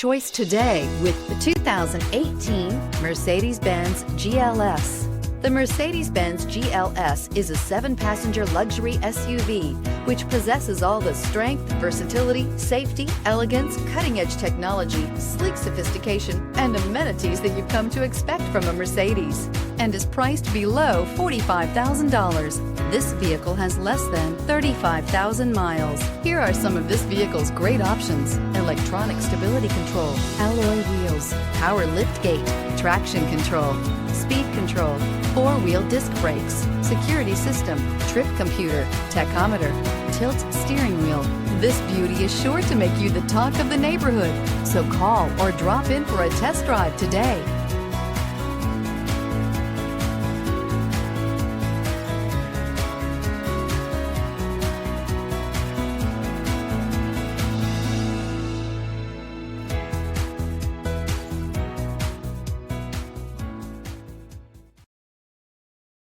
Choice today with the 2018 Mercedes-Benz GLS. The Mercedes-Benz GLS is a 7-passenger luxury SUV which possesses all the strength, versatility, safety, elegance, cutting-edge technology, sleek sophistication, and amenities that you've come to expect from a Mercedes, and is priced below $45,000. This vehicle has less than 35,000 miles. Here are some of this vehicle's great options: electronic stability control, alloy wheels, power liftgate, traction control, speed control, 4-wheel disc brakes, security system, trip computer, tachometer, tilt steering wheel. This beauty is sure to make you the talk of the neighborhood. So call or drop in for a test drive today.